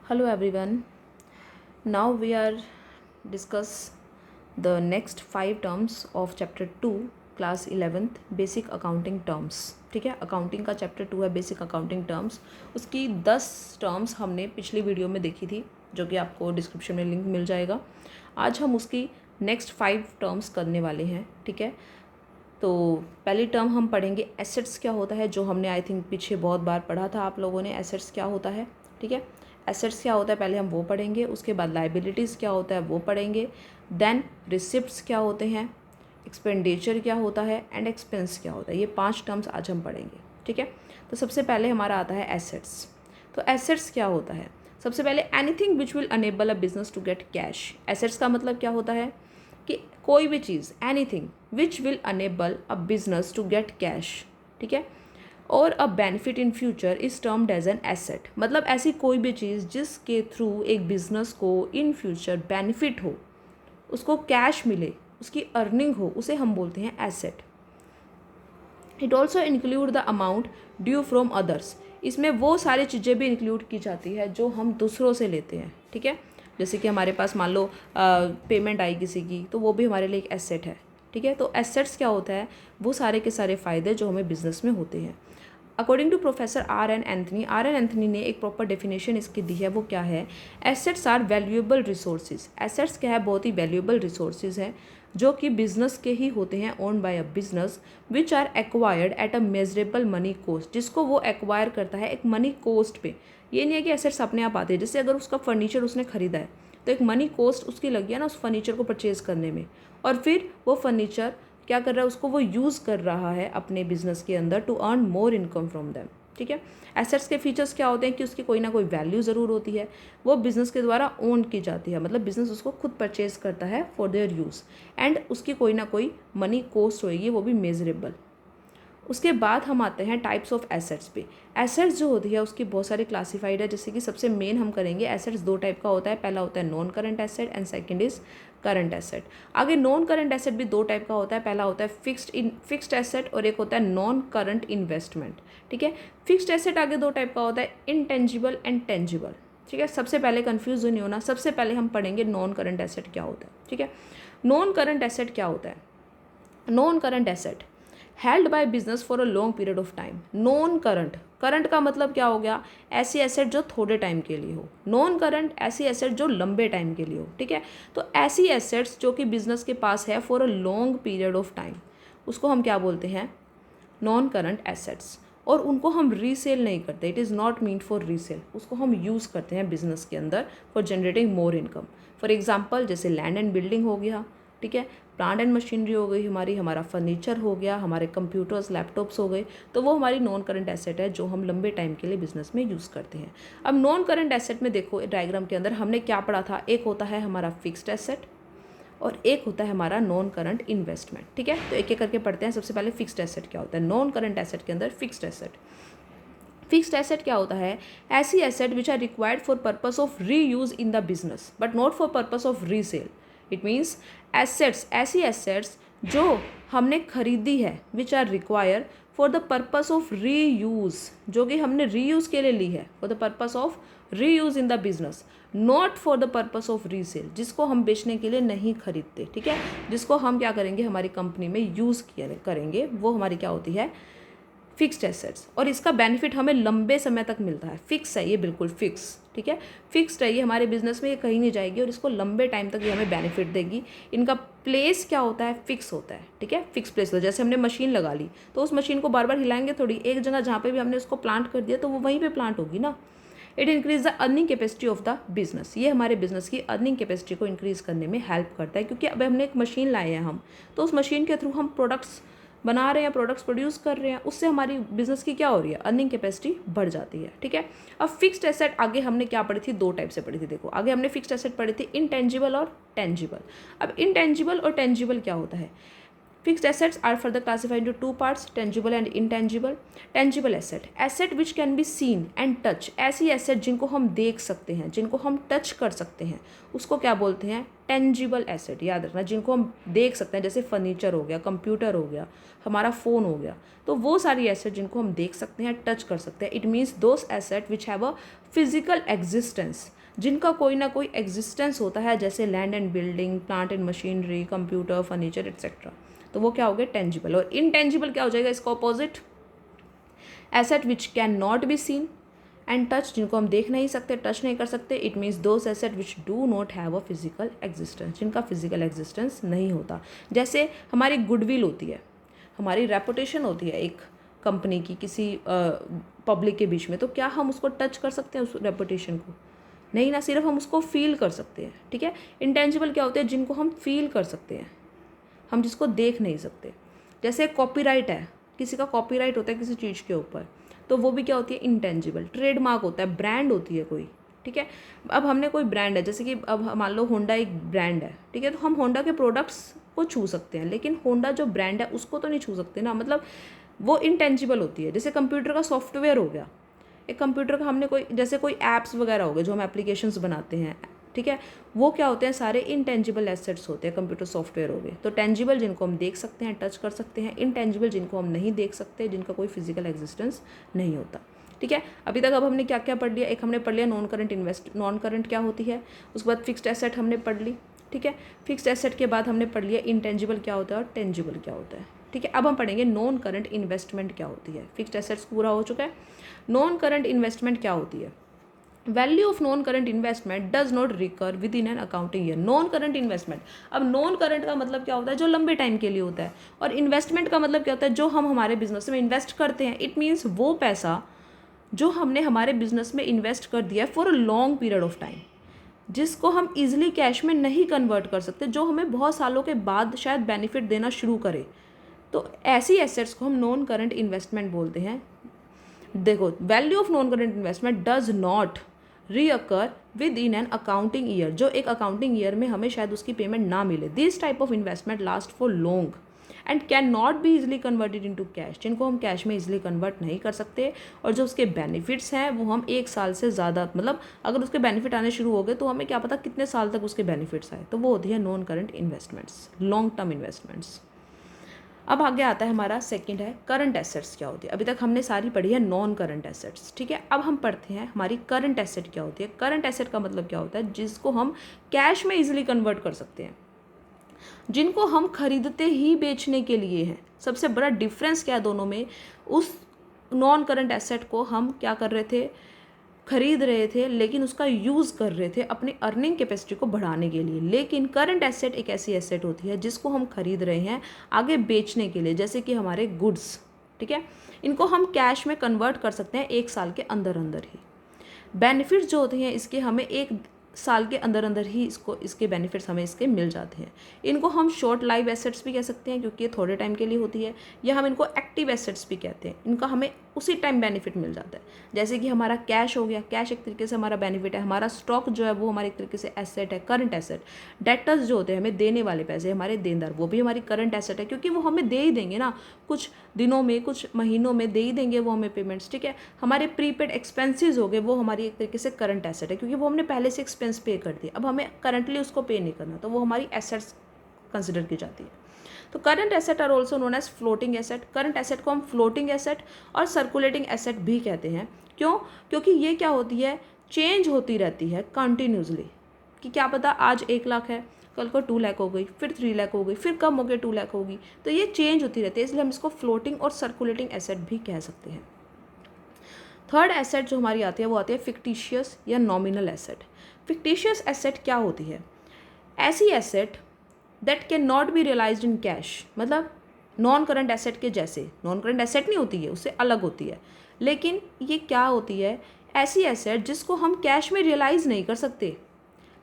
Hello everyone. Now we are discuss the next 5 terms of chapter 2 class 11th basic accounting terms. ठीक है, accounting का chapter 2 है basic accounting terms. उसकी 10 terms हमने पिछली video में देखी थी जो कि आपको डिस्क्रिप्शन में लिंक मिल जाएगा. आज हम उसकी नेक्स्ट 5 टर्म्स करने वाले हैं. ठीक है, तो पहली टर्म हम पढ़ेंगे एसेट्स क्या होता है, जो हमने आई थिंक पीछे बहुत बार पढ़ा था आप लोगों ने. एसेट्स क्या होता है, ठीक है, एसेट्स क्या होता है पहले हम वो पढ़ेंगे. उसके बाद लाइबिलिटीज़ क्या होता है वो पढ़ेंगे. देन रिसिप्ट्स क्या होते हैं, एक्सपेंडिचर क्या होता है एंड एक्सपेंस क्या होता है. ये 5 टर्म्स आज हम पढ़ेंगे. ठीक है, तो सबसे पहले हमारा आता है एसेट्स. तो एसेट्स क्या होता है, सबसे पहले anything which will enable a business to get cash. Assets का मतलब क्या होता है कि कोई भी चीज़, anything which will enable a business to get cash. ठीक है, और a benefit in future is termed as an asset. मतलब ऐसी कोई भी चीज़ जिसके थ्रू एक बिजनेस को इन फ्यूचर बेनिफिट हो, उसको कैश मिले, उसकी अर्निंग हो, उसे हम बोलते हैं asset. It also include the amount due from others. इसमें वो सारी चीज़ें भी इंक्लूड की जाती है जो हम दूसरों से लेते हैं. ठीक है, जैसे कि हमारे पास मान लो पेमेंट आई किसी की, तो वो भी हमारे लिए एक एसेट है. ठीक है, तो एसेट्स क्या होता है, वो सारे के सारे फ़ायदे जो हमें बिजनेस में होते हैं. According to professor R N Anthony ने एक प्रॉपर डेफिनेशन इसकी दी है. वो क्या है, assets are valuable resources. Assets क्या है, बहुत ही वैल्यूएबल रिसोर्सेज हैं जो कि बिजनेस के ही होते हैं, own by a business, which are acquired at a measurable money cost. जिसको वो एक्वायर करता है एक मनी कोस्ट पे. ये नहीं है कि एसेट्स अपने आप आते हैं. जैसे अगर उसका फर्नीचर उसने खरीदा है तो एक मनी कोस्ट उसकी लगी है ना उस फर्नीचर को परचेज करने में, और फिर वो फर्नीचर क्या कर रहा है, उसको वो यूज़ कर रहा है अपने बिजनेस के अंदर to earn more income from them. ठीक है, एसेट्स के फीचर्स क्या होते हैं कि उसकी कोई ना कोई वैल्यू ज़रूर होती है, वो बिज़नेस के द्वारा ओन की जाती है, मतलब बिज़नेस उसको खुद परचेज करता है फॉर देयर यूज़, एंड उसकी कोई ना कोई मनी कोस्ट होएगी, वो भी मेजरेबल. उसके बाद हम आते हैं टाइप्स ऑफ एसेट्स पे. एसेट्स जो होती है उसकी बहुत सारी क्लासिफाइड है. जैसे कि सबसे मेन हम करेंगे, एसेट्स 2 टाइप का होता है. पहला होता है non current asset and second is current asset. आगे नॉन करंट एसेट भी 2 टाइप का होता है. पहला होता है फिक्स्ड एसेट और एक होता है नॉन करंट इन्वेस्टमेंट. ठीक है, फिक्स्ड एसेट आगे 2 टाइप का होता है, इनटेंजिबल एंड टेंजिबल. ठीक है, सबसे पहले कन्फ्यूज नहीं होना. सबसे पहले हम पढ़ेंगे नॉन करंट एसेट क्या होता है. ठीक है, नॉन करंट एसेट क्या होता है, non current asset held by business for a long period of time. Non current, current का मतलब क्या हो गया, ऐसी एसेट जो थोड़े टाइम के लिए हो. नॉन करंट ऐसी एसेट जो लंबे टाइम के लिए हो. ठीक है, तो ऐसी एसेट्स जो कि बिजनेस के पास है for a long period of time, उसको हम क्या बोलते हैं, नॉन करंट एसेट्स. और उनको हम रीसेल नहीं करते, it is not mean for resale. उसको हम यूज़ करते हैं बिजनेस के अंदर for generating more income. For example जैसे लैंड एंड बिल्डिंग हो गया. ठीक है, प्लांट एंड मशीनरी हो गई हमारी, हमारा फर्नीचर हो गया, हमारे कंप्यूटर्स लैपटॉप्स हो गए, तो वो हमारी नॉन करंट एसेट है जो हम लंबे टाइम के लिए बिजनेस में यूज़ करते हैं. अब नॉन करंट एसेट में देखो डायग्राम के अंदर हमने क्या पढ़ा था, एक होता है हमारा फिक्स्ड एसेट और एक होता है हमारा नॉन करंट इन्वेस्टमेंट. ठीक है, तो एक एक करके पढ़ते हैं. सबसे पहले फिक्स्ड एसेट क्या होता है. नॉन करंट एसेट के अंदर फिक्स्ड एसेट, फिक्स्ड एसेट क्या होता है, ऐसी asset which are required for purpose of reuse in the business but not for purpose of resale. It means assets, ऐसी एसेट्स जो हमने खरीदी है which are require for the purpose of reuse, जो कि हमने reuse के लिए ली है, for the purpose of reuse in the business, not for the purpose of resale, जिसको हम बेचने के लिए नहीं खरीदते. ठीक है, जिसको हम क्या करेंगे हमारी कंपनी में यूज़ करेंगे, वो हमारी क्या होती है, फिक्स्ड एसेट्स. और इसका बेनिफिट हमें लंबे समय तक मिलता है. फिक्स है ये, बिल्कुल फिक्स. ठीक है, फिक्स्ड है ये, हमारे बिजनेस में ये कहीं नहीं जाएगी और इसको लंबे टाइम तक ये हमें बेनिफिट देगी. इनका प्लेस क्या होता है, फिक्स होता है. ठीक है, फिक्स प्लेस होता है. जैसे हमने मशीन लगा ली तो उस मशीन को बार बार हिलाएंगे थोड़ी, एक जगह जहाँ पे भी हमने उसको प्लांट कर दिया तो वो वहीं पे प्लांट होगी ना. It increase the earning capacity of the business. ये हमारे बिजनेस की अर्निंग कैपेसिटी को इंक्रीज करने में हेल्प करता है, क्योंकि अब हमने एक मशीन लाए हैं हम, तो उस मशीन के थ्रू हम प्रोडक्ट्स बना रहे हैं, प्रोडक्ट्स प्रोड्यूस कर रहे हैं, उससे हमारी बिजनेस की क्या हो रही है, अर्निंग कैपेसिटी बढ़ जाती है. ठीक है, अब फिक्स्ड एसेट आगे हमने क्या पढ़ी थी, 2 टाइप से पढ़ी थी. देखो आगे हमने फिक्स्ड एसेट पढ़ी थी इनटेंजिबल और टेंजिबल. अब इनटेंजिबल और टेंजिबल क्या होता है, Fixed assets are further classified into two parts, tangible and intangible. Tangible asset which can be seen and touch. ऐसी asset जिनको हम देख सकते हैं, जिनको हम टच कर सकते हैं, उसको क्या बोलते हैं? Tangible asset. याद रखना, जिनको हम देख सकते हैं, जैसे फर्नीचर हो गया, कंप्यूटर हो गया, हमारा फ़ोन हो गया, तो वो सारी एसेट जिनको हम देख सकते हैं, टच कर सकते हैं. It means those asset which have a physical existence, जिनका कोई ना कोई एग्जिस्टेंस होता है, जैसे land and building, plant and machinery, computer, furniture etcetera. तो वो क्या हो गया? टेंजिबल. और इनटेंजिबल क्या हो जाएगा इसका opposite? Asset which can not be seen and touch, जिनको हम देख नहीं सकते, टच नहीं कर सकते. It means those asset which do not have a physical existence, जिनका फिजिकल एग्जिस्टेंस नहीं होता. जैसे हमारी गुडविल होती है, हमारी रेपुटेशन होती है एक कंपनी की किसी पब्लिक के बीच में, तो क्या हम उसको टच कर सकते हैं उस रेपुटेशन को? नहीं ना, सिर्फ हम उसको फील कर सकते हैं. ठीक है. इंटेंजिबल क्या होते हैं? जिनको हम फील कर सकते हैं, हम जिसको देख नहीं सकते. जैसे कॉपीराइट है, किसी का कॉपीराइट होता है किसी चीज़ के ऊपर, तो वो भी क्या होती है? इंटेंजिबल. ट्रेडमार्क होता है, ब्रांड होती है कोई. ठीक है. अब हमने कोई ब्रांड है, जैसे कि अब मान लो होंडा एक ब्रांड है. ठीक है. तो हम होंडा के प्रोडक्ट्स को छू सकते हैं, लेकिन होंडा जो ब्रांड है उसको तो नहीं छू सकते ना. मतलब वो इंटेंजिबल होती है. जैसे कंप्यूटर का सॉफ्टवेयर हो गया, एक कंप्यूटर का हमने कोई, जैसे कोई ऐप्स वगैरह हो गए जो हम एप्लीकेशंस बनाते हैं, ठीक है, वो क्या होते हैं? सारे इनटेंजिबल एसेट्स होते हैं. कंप्यूटर सॉफ्टवेयर हो गए. तो टेंजिबल जिनको हम देख सकते हैं, टच कर सकते हैं. इनटेंजिबल जिनको हम नहीं देख सकते, जिनका कोई फिजिकल एग्जिस्टेंस नहीं होता. ठीक है. अभी तक अब हमने क्या क्या पढ़ लिया? एक हमने पढ़ लिया नॉन करंट क्या होती है. उसके बाद फिक्स्ड एसेट हमने पढ़ ली. ठीक है. फिक्स्ड एसेट के बाद हमने पढ़ लिया इंटेंजिबल क्या होता है और टेंजिबल क्या होता है. ठीक है. अब हम पढ़ेंगे नॉन करंट इन्वेस्टमेंट क्या होती है. फिक्स्ड एसेट्स पूरा हो चुका है. नॉन करंट इन्वेस्टमेंट क्या होती है? Value of non current investment does not recur with in an accounting year. Non current investment, अब नॉन करंट का मतलब क्या होता है? जो लंबे टाइम के लिए होता है. और इन्वेस्टमेंट का मतलब क्या होता है? जो हम हमारे बिजनेस में इन्वेस्ट करते हैं. इट मीन्स वो पैसा जो हमने हमारे बिजनेस में इन्वेस्ट कर दिया है for a long period of time, जिसको हम इजीली कैश में नहीं कन्वर्ट कर सकते, जो हमें बहुत सालों के बाद शायद बेनिफिट देना शुरू करे. तो ऐसी एसेट्स को हम नॉन करंट इन्वेस्टमेंट बोलते हैं. देखो, value of non current investment does not recur within an accounting year, जो एक अकाउंटिंग ईयर में हमें शायद उसकी पेमेंट ना मिले. This type of investment last for long and can not be easily converted into cash, जिनको हम कैश में इजिली कन्वर्ट नहीं कर सकते. और जो उसके बेनिफिट्स हैं वो हम एक साल से ज़्यादा, मतलब अगर उसके बेनिफिट आने शुरू हो गए तो हमें क्या पता कितने साल तक उसके बेनिफिट्स आए. तो वो होती है non current investments, long term investments. अब आगे आता है हमारा सेकंड है करंट एसेट्स क्या होती है. अभी तक हमने सारी पढ़ी है नॉन करंट एसेट्स. ठीक है. अब हम पढ़ते हैं हमारी करंट एसेट क्या होती है. करंट एसेट का मतलब क्या होता है? जिसको हम कैश में इजीली कन्वर्ट कर सकते हैं, जिनको हम खरीदते ही बेचने के लिए हैं. सबसे बड़ा डिफरेंस क्या है दोनों में? उस नॉन करंट एसेट को हम क्या कर रहे थे? खरीद रहे थे, लेकिन उसका यूज़ कर रहे थे अपनी अर्निंग कैपेसिटी को बढ़ाने के लिए. लेकिन करंट एसेट एक ऐसी एसेट होती है जिसको हम खरीद रहे हैं आगे बेचने के लिए, जैसे कि हमारे गुड्स. ठीक है. इनको हम कैश में कन्वर्ट कर सकते हैं एक साल के अंदर अंदर ही. बेनिफिट्स जो होते हैं इसके हमें एक साल के अंदर अंदर ही इसके बेनिफिट्स हमें इसके मिल जाते हैं. इनको हम शॉर्ट लाइव एसेट्स भी कह सकते हैं क्योंकि ये थोड़े टाइम के लिए होती है, या हम इनको एक्टिव एसेट्स भी कहते हैं. इनका हमें उसी टाइम बेनिफिट मिल जाता है. जैसे कि हमारा कैश हो गया, कैश एक तरीके से हमारा बेनिफिट है. हमारा स्टॉक जो है वो हमारे एक तरीके से एसेट है, करंट एसेट. डेटर्स जो होते हैं हमें देने वाले पैसे, हमारे देनदार, वो भी हमारी करंट एसेट है, क्योंकि वो हमें दे ही देंगे ना, कुछ दिनों में, कुछ महीनों में दे ही देंगे वो हमें पेमेंट्स. ठीक है. हमारे प्रीपेड एक्सपेंसेस हो गए, वो हमारी एक तरीके से करंट एसेट है, क्योंकि वो हमने पहले से एक्सपेंस पे कर दिया, अब हमें करंटली उसको पे नहीं करना, तो वो हमारी एसेट्स कंसिडर की जाती है. तो current asset are also known as floating asset. Current asset को हम फ्लोटिंग एसेट और सर्कुलेटिंग एसेट भी कहते हैं. क्यों? क्योंकि ये क्या होती है? चेंज होती रहती है कंटिन्यूसली, कि क्या पता आज 1 लाख है, कल को 2 लाख हो गई, फिर 3 लाख हो गई, फिर कम हो गई 2 लाख होगी. तो ये चेंज होती रहती है, इसलिए हम इसको फ्लोटिंग और सर्कुलेटिंग एसेट भी कह सकते हैं. थर्ड एसेट जो हमारी आती है वो आती है फिक्टिशियस या नॉमिनल एसेट. फिक्टिशियस एसेट क्या होती है? ऐसी asset that can not be realized in cash. मतलब नॉन करंट एसेट के जैसे, नॉन करंट एसेट नहीं होती है, उससे अलग होती है, लेकिन ये क्या होती है? ऐसी एसेट जिसको हम कैश में रियलाइज़ नहीं कर सकते,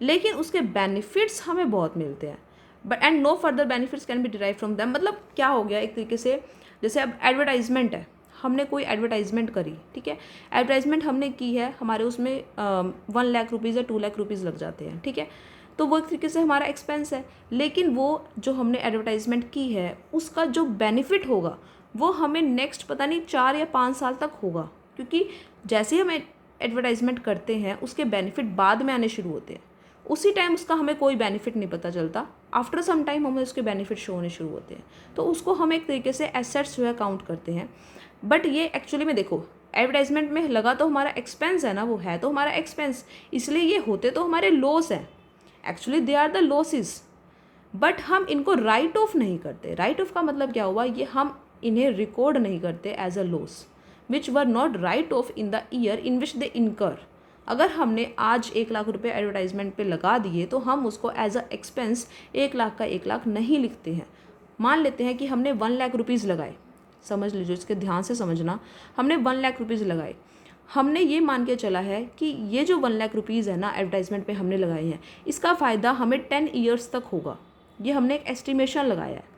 लेकिन उसके बेनिफिट्स हमें बहुत मिलते हैं, but and no further benefits can be derive from them. मतलब क्या हो गया एक तरीके से, जैसे अब एडवर्टाइजमेंट है, हमने कोई एडवर्टाइजमेंट करी. ठीक है. एडवर्टाइजमेंट हमने की है, हमारे उसमें 1 लाख रुपीज़ या 2 लाख रुपीज़ लग जाते हैं. ठीक है. तो वो एक तरीके से हमारा एक्सपेंस है, लेकिन वो जो हमने एडवर्टाइजमेंट की है उसका जो बेनिफिट होगा वो हमें नेक्स्ट पता नहीं 4 या 5 साल तक होगा, क्योंकि जैसे ही हम एडवर्टाइजमेंट करते हैं उसके बेनिफिट बाद में आने शुरू होते हैं। उसी टाइम उसका हमें कोई बेनिफिट नहीं पता चलता, आफ्टर सम टाइम हमें उसके बेनिफिट शो होने शुरू होते हैं, तो उसको हम एक तरीके से एसेट्स जो है काउंट करते हैं। बट ये एक्चुअली में देखो, एडवर्टाइजमेंट में लगा तो हमारा एक्सपेंस है ना, वो है तो हमारा एक्सपेंस, इसलिए ये होते तो हमारे लॉस हैं, actually they are the losses, but हम इनको राइट ऑफ नहीं करते। राइट ऑफ का मतलब क्या हुआ, ये हम इन्हें रिकॉर्ड नहीं करते as a loss which were not write off in the year in which they incur. अगर हमने आज 1 लाख रुपए एडवर्टाइजमेंट पे लगा दिए तो हम उसको एज अ एक्सपेंस 1 लाख का 1 लाख नहीं लिखते हैं। मान लेते हैं कि हमने 1 लाख रुपीज़ लगाए, समझ लीजिए, इसके ध्यान से समझना, हमने 1 लाख रुपीज़ लगाए, हमने ये मान के चला है कि ये जो 1 लाख रुपीज़ है ना एडवर्टाइजमेंट पे हमने लगाए हैं, इसका फ़ायदा हमें 10 ईयर्स तक होगा। ये हमने एक एस्टिमेशन लगाया है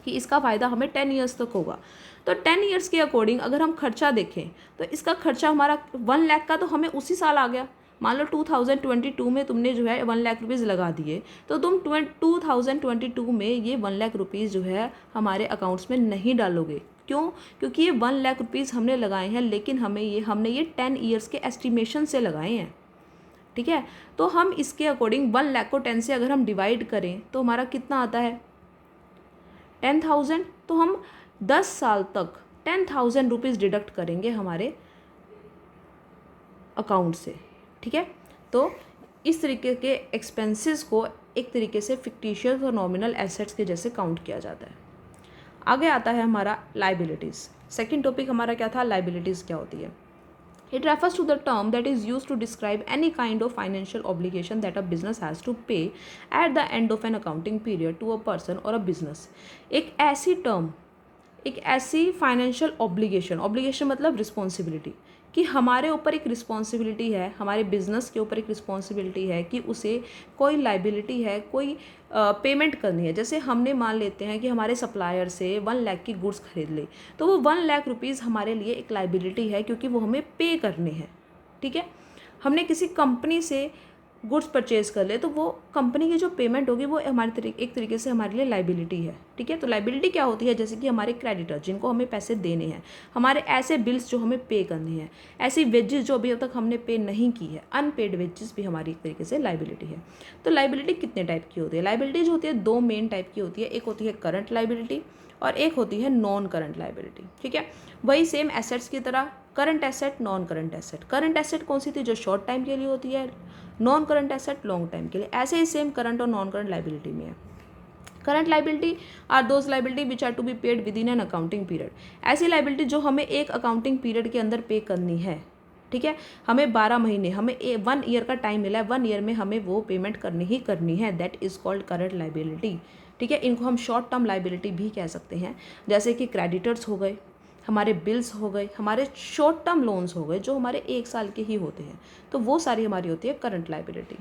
कि इसका फ़ायदा हमें 10 ईयर्स तक होगा। तो 10 ईयर्स के अकॉर्डिंग अगर हम खर्चा देखें तो इसका खर्चा हमारा 1 लाख का तो हमें उसी साल आ गया। मान लो 2022 में तुमने जो है 1 लाख रुपीज़ लगा दिए, तो तुम 2022 में ये 1 लाख रुपीज़ जो है हमारे अकाउंट्स में नहीं डालोगे। क्यों? क्योंकि ये 1 लाख रुपीज़ हमने लगाए हैं, लेकिन हमने ये 10 ईयर्स के एस्टिमेशन से लगाए हैं, ठीक है। तो हम इसके अकॉर्डिंग 1 लाख को 10 से अगर हम डिवाइड करें तो हमारा कितना आता है 10,000। तो हम 10 साल तक 10,000 रुपीज़ डिडक्ट करेंगे हमारे अकाउंट से, ठीक है। तो इस तरीके के एक्सपेंसेस को एक तरीके से फिक्टिशियस और नॉमिनल एसेट्स के जैसे काउंट किया जाता है। आगे आता है हमारा लाइबिलिटीज़। सेकंड टॉपिक हमारा क्या था, लाइबिलिटीज़ क्या होती है। It refers to the term that is used to describe any kind of financial obligation that a business has to pay at the end of an accounting period to a person or a business। एक ऐसी term, एक ऐसी financial obligation मतलब responsibility, कि हमारे ऊपर एक responsibility है, हमारे बिजनेस के ऊपर एक रिस्पॉन्सिबिलिटी है कि उसे कोई लाइबिलिटी है, कोई पेमेंट करनी है। जैसे हमने मान लेते हैं कि हमारे सप्लायर से 1 लाख की गुड्स खरीद ली, तो वो 1 लाख रुपीज़ हमारे लिए एक लाइबिलिटी है, क्योंकि वो हमें पे करने हैं, ठीक है। हमने किसी कंपनी से गुड्स परचेज कर ले तो वो कंपनी की जो पेमेंट होगी वो हमारे एक तरीके से हमारे लिए लाइबिलिटी है, ठीक है। तो लाइबिलिटी क्या होती है, जैसे कि हमारे क्रेडिटर जिनको हमें पैसे देने हैं, हमारे ऐसे बिल्स जो हमें पे करने हैं, ऐसी वेजेस जो अभी तक हमने पे नहीं की है, अनपेड वेजेस भी हमारी एक तरीके से लाइबिलिटी है। तो लाइबिलिटी कितने टाइप की होती है, लाइबिलिटी जो होती है 2 मेन टाइप की होती है। एक होती है करंट लाइबिलिटी और एक होती है नॉन करंट लाइबिलिटी, ठीक है। वही सेम एसेट्स की तरह, current asset, non current asset. Current asset कौन सी थी, जो शॉर्ट टाइम के लिए होती है, non current asset long time के लिए। ऐसे ही सेम करंट और नॉन करंट लाइबिलिटी में है। Current liability are those liability which are to be paid within an accounting period. ऐसी लाइबिलिटी जो हमें एक अकाउंटिंग पीरियड के अंदर पे करनी है, ठीक है। हमें 12 महीने, हमें 1 ईयर का टाइम मिला है, 1 ईयर में हमें वो पेमेंट करनी ही करनी है, that is called current liability, ठीक है। इनको हम शॉर्ट टर्म लाइबिलिटी भी कह सकते हैं, जैसे कि क्रेडिटर्स हो गए, हमारे बिल्स हो गए, हमारे शॉर्ट टर्म लोन्स हो गए जो हमारे 1 साल के ही होते हैं, तो वो सारी हमारी होती है करंट लाइबिलिटी।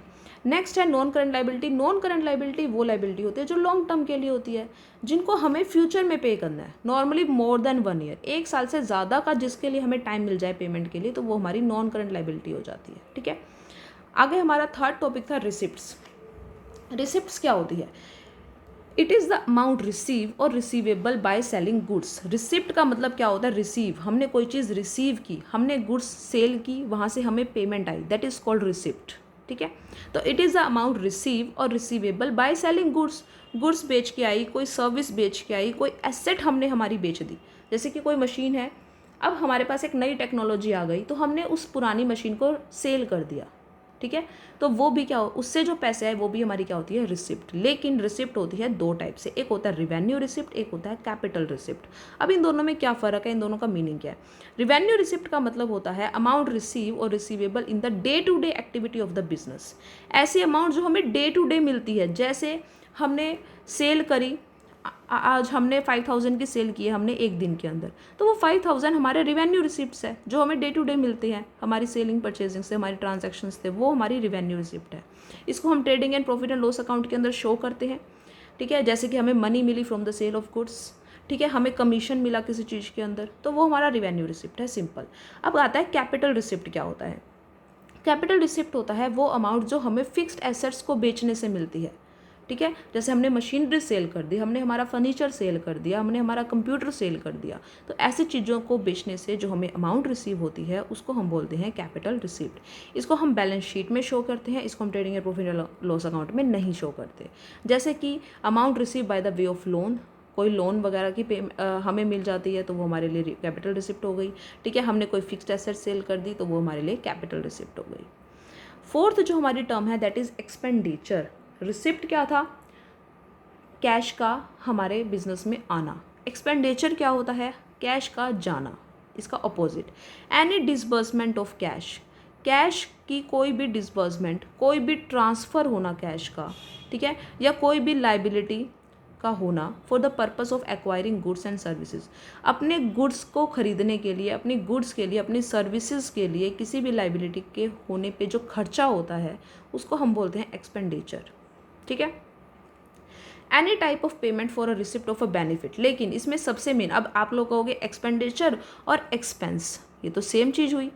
नेक्स्ट है non current liability. Non current liability वो लाइबिलिटी होती है जो लॉन्ग टर्म के लिए होती है, जिनको हमें फ्यूचर में पे करना है, नॉर्मली मोर देन 1 ईयर, 1 साल से ज़्यादा का जिसके लिए हमें टाइम मिल जाए पेमेंट के लिए, तो वो हमारी नॉन करंट लाइबिलिटी हो जाती है, ठीक है। आगे हमारा थर्ड टॉपिक था रिसिप्ट्स। रिसिप्ट्स क्या होती है, it is the amount receive और receivable by selling goods. Receipt का मतलब क्या होता है, रिसीव, हमने कोई चीज़ रिसीव की, हमने गुड्स सेल की, वहाँ से हमें पेमेंट आई, दैट इज़ कॉल्ड रिसिप्ट, ठीक है। तो it is the amount receive और receivable by selling goods. Goods बेच के आई, कोई सर्विस बेच के आई, कोई एसेट हमने हमारी बेच दी, जैसे कि कोई मशीन है, अब हमारे पास एक नई टेक्नोलॉजी आ गई तो हमने उस पुरानी मशीन को सेल कर दिया, ठीक है। तो वो भी क्या हो, उससे जो पैसे आए वो भी हमारी क्या होती है, रिसिप्ट। लेकिन रिसिप्ट होती है 2 टाइप से, एक होता है रिवेन्यू रिसिप्ट, एक होता है कैपिटल रिसिप्ट। अब इन दोनों में क्या फ़र्क है, इन दोनों का मीनिंग क्या है। रिवेन्यू रिसिप्ट का मतलब होता है अमाउंट रिसीव और receivable in the day to day activity of the business. ऐसी अमाउंट जो हमें डे टू डे मिलती है, जैसे हमने सेल करी, आज हमने 5,000 की सेल की है हमने 1 दिन के अंदर, तो वो 5,000 हमारे रिवेन्यू रिसिप्ट्स है जो हमें डे टू डे मिलते हैं, हमारी सेलिंग परचेजिंग से, हमारी ट्रांजैक्शंस थे, वो हमारी रिवेन्यू रिसिप्ट है। इसको हम trading and profit and loss account के अंदर शो करते हैं, ठीक है। जैसे कि हमें मनी मिली from the sale of goods, ठीक है, हमें कमीशन मिला किसी चीज़ के अंदर, तो वो हमारा रिवेन्यू रिसिप्ट है, सिंपल। अब आता है कैपिटल रिसिप्ट क्या होता है। कैपिटल रिसिप्ट होता है वो अमाउंट जो हमें फिक्स्ड एसेट्स को बेचने से मिलती है, ठीक है। जैसे हमने मशीनरी सेल कर दी, हमने हमारा फर्नीचर सेल कर दिया, हमने हमारा कंप्यूटर सेल कर दिया, तो ऐसी चीज़ों को बेचने से जो हमें अमाउंट रिसीव होती है उसको हम बोलते हैं कैपिटल रिसिप्ट। इसको हम बैलेंस शीट में शो करते हैं, इसको हम trading and profit and loss account में नहीं शो करते। जैसे कि amount receive by the way of loan, कोई लोन वगैरह की हमें मिल जाती है तो वो हमारे लिए कैपिटल रिसिप्ट हो गई, ठीक है। हमने कोई फिक्स्ड एसेट सेल कर दी तो वो हमारे लिए कैपिटल रिसिप्ट हो गई। फोर्थ जो हमारी टर्म है दैट इज़ एक्सपेंडिचर। रिसिप्ट क्या था? कैश का हमारे बिजनेस में आना। एक्सपेंडिचर क्या होता है? कैश का जाना, इसका opposite. Any disbursement of cash, cash की कोई भी डिसबर्समेंट, कोई भी ट्रांसफ़र होना कैश का, ठीक है, या कोई भी लाइबिलिटी का होना for the purpose of acquiring goods and services. अपने गुड्स को खरीदने के लिए, अपनी गुड्स के लिए, अपनी सर्विसेज के लिए किसी भी लाइबिलिटी के होने पे जो खर्चा होता है उसको हम बोलते हैं एक्सपेंडिचर, ठीक है। Any type of payment for a receipt of a benefit. लेकिन इसमें सबसे मेन, अब आप लोग कहोगे एक्सपेंडिचर और एक्सपेंस ये तो सेम चीज़ हुई,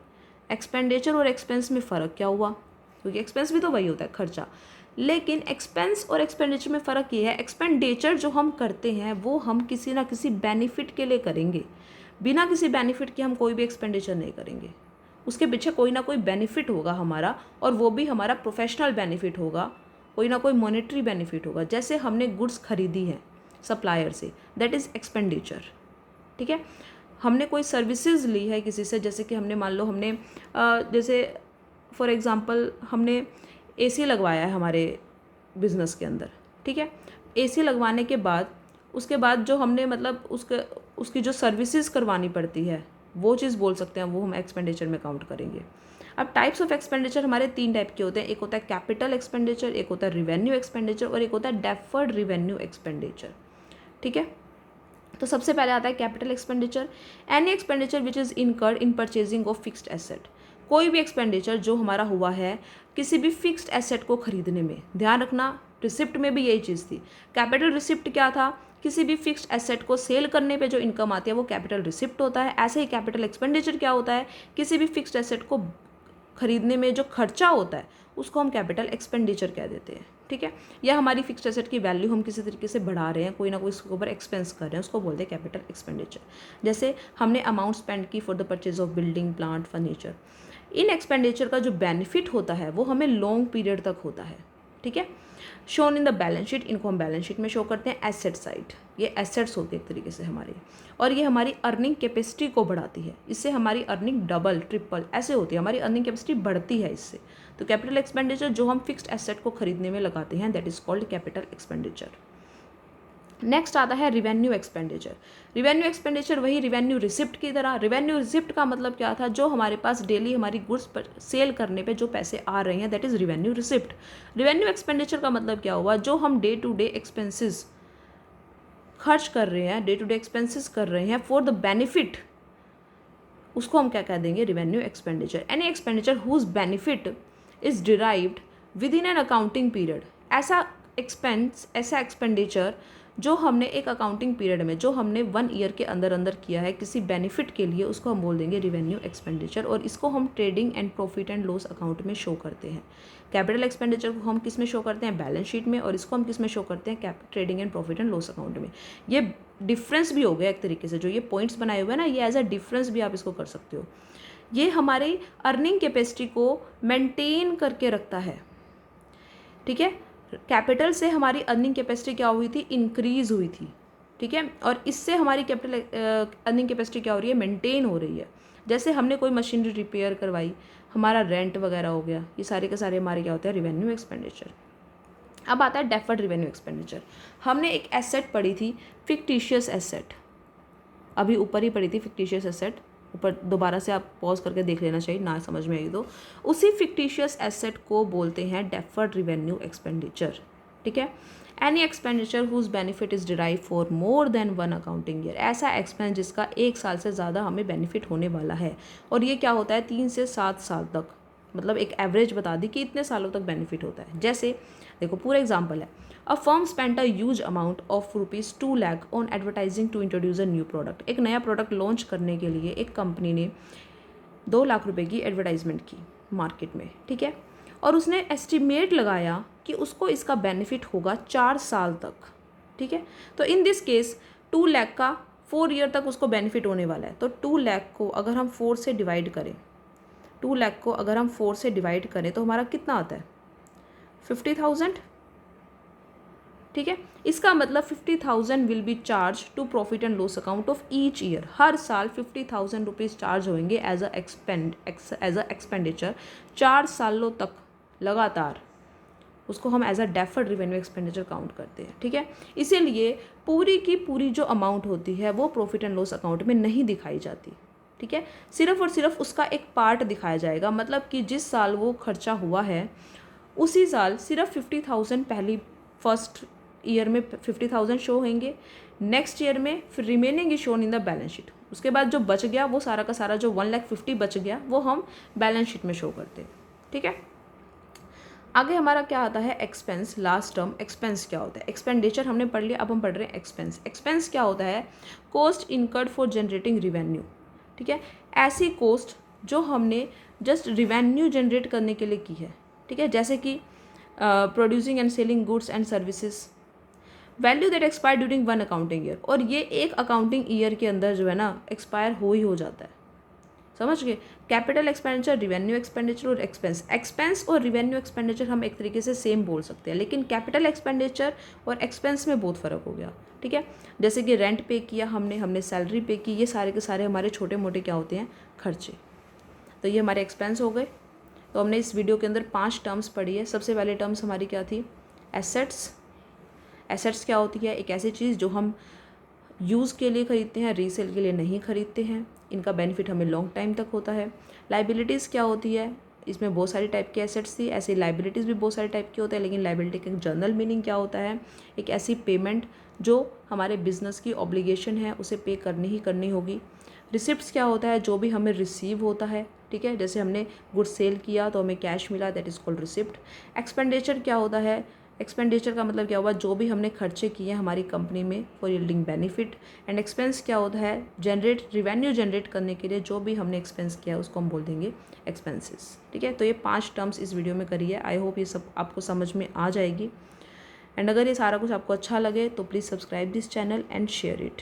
एक्सपेंडिचर और एक्सपेंस में फ़र्क क्या हुआ? क्योंकि एक्सपेंस भी तो वही होता है, खर्चा। लेकिन एक्सपेंस और एक्सपेंडिचर में फ़र्क ये है, एक्सपेंडिचर जो हम करते हैं वो हम किसी ना किसी बेनिफिट के लिए करेंगे, बिना किसी बेनिफिट के हम कोई भी एक्सपेंडिचर नहीं करेंगे। उसके पीछे कोई ना कोई बेनिफिट होगा हमारा, और वो भी हमारा प्रोफेशनल बेनिफिट होगा, कोई ना कोई मॉनेटरी बेनिफिट होगा। जैसे हमने गुड्स खरीदी हैं सप्लायर से, दैट इज़ एक्सपेंडिचर, ठीक है। हमने कोई सर्विसेज ली है किसी से, जैसे कि हमने मान लो हमने जैसे फॉर एग्ज़ाम्पल हमने एसी लगवाया है हमारे बिज़नेस के अंदर, ठीक है। एसी लगवाने के बाद उसके बाद जो हमने मतलब उसकी जो सर्विसेज करवानी पड़ती है वो चीज़ बोल सकते हैं, वो हम एक्सपेंडिचर में काउंट करेंगे। अब टाइप्स ऑफ एक्सपेंडिचर हमारे 3 टाइप के होते हैं। एक होता है कैपिटल एक्सपेंडिचर, एक होता है रिवेन्यू एक्सपेंडिचर, और एक होता है डेफर्ड रिवेन्यू एक्सपेंडिचर, ठीक है। तो सबसे पहले आता है capital expenditure. Any expenditure which is incurred in purchasing of fixed asset. कोई भी एक्सपेंडिचर जो हमारा हुआ है किसी भी फिक्स्ड एसेट को खरीदने में। ध्यान रखना, रिसिप्ट में भी यही चीज़ थी। कैपिटल रिसिप्ट क्या था? किसी भी फिक्स्ड एसेट को सेल करने पे जो इनकम आती है वो कैपिटल रिसिप्ट होता है। ऐसे ही कैपिटल एक्सपेंडिचर क्या होता है? किसी भी फिक्स्ड एसेट को खरीदने में जो खर्चा होता है उसको हम कैपिटल एक्सपेंडिचर कह देते हैं, ठीक है। या हमारी फिक्स्ड एसेट की वैल्यू हम किसी तरीके से बढ़ा रहे हैं, कोई ना कोई इसके ऊपर एक्सपेंस कर रहे हैं, उसको बोलते हैं कैपिटल एक्सपेंडिचर। जैसे हमने अमाउंट स्पेंड की for the purchase of building, plant, furniture. In expenditure का जो बेनिफिट होता है वो हमें लॉन्ग पीरियड तक होता है, ठीक है। Shown in the balance sheet, इनको हम बैलेंस शीट में शो करते हैं एसेट साइड। ये एसेट्स होते हैं एक तरीके से हमारे, और ये हमारी अर्निंग कैपेसिटी को बढ़ाती है। इससे हमारी अर्निंग डबल ट्रिपल ऐसे होती है, हमारी अर्निंग कैपेसिटी बढ़ती है इससे। तो कैपिटल एक्सपेंडिचर जो हम फिक्स्ड एसेट को खरीदने में लगाते हैं that is called capital expenditure. Next आता है रिवेन्यू एक्सपेंडिचर। रिवेन्यू एक्सपेंडिचर वही रिवेन्यू रिसिप्ट की तरह। रिवेन्यू रिसिप्ट का मतलब क्या था? जो हमारे पास डेली हमारी गुड्स पर सेल करने पे जो पैसे आ रहे हैं that is revenue receipt. Revenue expenditure का मतलब क्या हुआ? जो हम डे टू डे एक्सपेंसेस खर्च कर रहे हैं, डे टू डे एक्सपेंसेस कर रहे हैं फॉर द बेनिफिट, उसको हम क्या कह देंगे? Revenue expenditure. Any expenditure whose benefit is derived within an accounting period. ऐसा एक्सपेंस, ऐसा एक्सपेंडिचर जो हमने एक अकाउंटिंग पीरियड में, जो हमने 1 ईयर के अंदर अंदर किया है किसी बेनिफिट के लिए, उसको हम बोल देंगे रिवेन्यू एक्सपेंडिचर। और इसको हम trading and profit and loss account में शो करते हैं। कैपिटल एक्सपेंडिचर को हम किस में शो करते हैं? बैलेंस शीट में। और इसको हम किस में शो करते हैं? Trading and profit and loss account में। ये डिफरेंस भी हो गया एक तरीके से, जो ये पॉइंट्स बनाए हुए हैं ना, ये एज अ डिफरेंस भी आप इसको कर सकते हो। ये हमारी अर्निंग कैपेसिटी को मेंटेन करके रखता है, ठीक है। कैपिटल से हमारी अर्निंग कैपेसिटी क्या हुई थी? इंक्रीज हुई थी, ठीक है। और इससे हमारी कैपिटल अर्निंग कैपेसिटी क्या हो रही है? मेंटेन हो रही है। जैसे हमने कोई मशीनरी रिपेयर करवाई, हमारा रेंट वगैरह हो गया, ये सारे के सारे हमारे क्या होते हैं? Revenue expenditure. अब आता है डेफर्ड रिवेन्यू एक्सपेंडिचर। हमने एक एसेट पढ़ी थी, फिक्टिशियस एसेट, अभी ऊपर ही पढ़ी थी फिक्टिशियस एसेट, ऊपर दोबारा से आप पॉज करके देख लेना चाहिए, ना समझ में आई तो। उसी फिक्टिशियस एसेट को बोलते हैं डेफर्ड रिवेन्यू एक्सपेंडिचर, ठीक है। Any expenditure whose benefit is derive for more than 1 accounting year. ऐसा एक्सपेंस जिसका 1 साल से ज़्यादा हमें बेनिफिट होने वाला है। और ये क्या होता है? 3 से 7 साल तक, मतलब एक एवरेज बता दी कि इतने सालों तक बेनिफिट होता है। जैसे देखो, पूरा एग्जाम्पल है, a firm spent a huge amount of ₹2 lakh on advertising to introduce a new product. एक नया प्रोडक्ट लॉन्च करने के लिए एक कंपनी ने 2 लाख रुपए की एडवर्टाइजमेंट की, मार्केट में, ठीक है, और उसने एस्टिमेट लगाया कि उसको इसका बेनिफिट होगा 4 साल तक, ठीक है। तो इन दिस केस 2 लाख का 4 ईयर तक उसको बेनिफिट होने वाला है। तो 2 लाख को अगर हम 4 से डिवाइड करें, 2 लाख को अगर हम 4 से डिवाइड करें तो हमारा कितना आता है 50,000, ठीक है। इसका मतलब 50,000 will be charge to profit and loss account of each year. हर साल 50,000 रुपीज़ चार्ज होंगे एज अ एक्सपेंडिचर 4 सालों तक लगातार। उसको हम as a deferred revenue expenditure count करते हैं, ठीक है। इसीलिए पूरी की पूरी जो अमाउंट होती है वो प्रॉफिट एंड लॉस अकाउंट में नहीं दिखाई जाती, ठीक है। सिर्फ और सिर्फ उसका एक पार्ट दिखाया जाएगा, मतलब कि जिस साल वो खर्चा हुआ है उसी साल सिर्फ 50,000 पहली फर्स्ट ईयर में 50,000 शो होंगे, नेक्स्ट ईयर में फिर remaining is shown in the balance sheet. उसके बाद जो बच गया वो सारा का सारा जो 1,50,000 बच गया वो हम बैलेंस शीट में शो करते हैं, ठीक है। आगे हमारा क्या आता है एक्सपेंस, लास्ट टर्म। एक्सपेंस क्या होता है? एक्सपेंडिचर हमने पढ़ लिया, अब हम पढ़ रहे हैं एक्सपेंस। एक्सपेंस क्या होता है? Cost incurred for generating revenue, ठीक है। ऐसी कॉस्ट जो हमने जस्ट रिवेन्यू जनरेट करने के लिए की है, ठीक है, जैसे कि producing and selling goods and services. Value that expire during 1 accounting year, और ये एक अकाउंटिंग ईयर के अंदर जो है ना एक्सपायर हो जाता है, समझ गए। कैपिटल एक्सपेंडिचर, रिवेन्यू एक्सपेंडिचर और एक्सपेंस। एक्सपेंस और रिवेन्यू एक्सपेंडिचर हम एक तरीके से सेम बोल सकते हैं, लेकिन कैपिटल एक्सपेंडिचर और एक्सपेंस में बहुत फ़र्क हो गया, ठीक है। जैसे कि रेंट पे किया हमने सैलरी पे की, ये सारे के सारे हमारे छोटे मोटे क्या होते हैं खर्चे। तो ये हमारे एक्सपेंस हो गए। तो हमने इस वीडियो के अंदर 5 टर्म्स पढ़ी है। सबसे पहले टर्म्स हमारी क्या थी? एसेट्स। एसेट्स क्या होती है? एक ऐसी चीज़ जो हम यूज़ के लिए ख़रीदते हैं, रीसेल के लिए नहीं ख़रीदते हैं। इनका बेनिफिट हमें लॉन्ग टाइम तक होता है। लाइबिलिटीज़ क्या होती है? इसमें बहुत सारी टाइप की एसेट्स थी, ऐसे लाइबिलिटीज़ भी बहुत सारे टाइप की होते हैं, लेकिन लाइबिलिटी का जनरल मीनिंग क्या होता है? एक ऐसी पेमेंट जो हमारे बिजनेस की ऑब्लिगेशन है, उसे पे करनी ही करनी होगी। रिसिप्ट्स क्या होता है? जो भी हमें रिसीव होता है, ठीक है, जैसे हमने गुड्स सेल किया तो हमें कैश मिला, that is called receipt. Expenditure क्या होता है? एक्सपेंडिचर का मतलब क्या हुआ? जो भी हमने खर्चे किए हमारी कंपनी में for yielding benefit. And expense क्या होता है? रिवेन्यू जनरेट करने के लिए जो भी हमने एक्सपेंस किया है उसको हम बोल देंगे एक्सपेंसेस, ठीक है। तो ये 5 टर्म्स इस वीडियो में करी है। आई होप ये सब आपको समझ में आ जाएगी। एंड अगर ये सारा कुछ आपको अच्छा लगे तो please subscribe this channel and share it.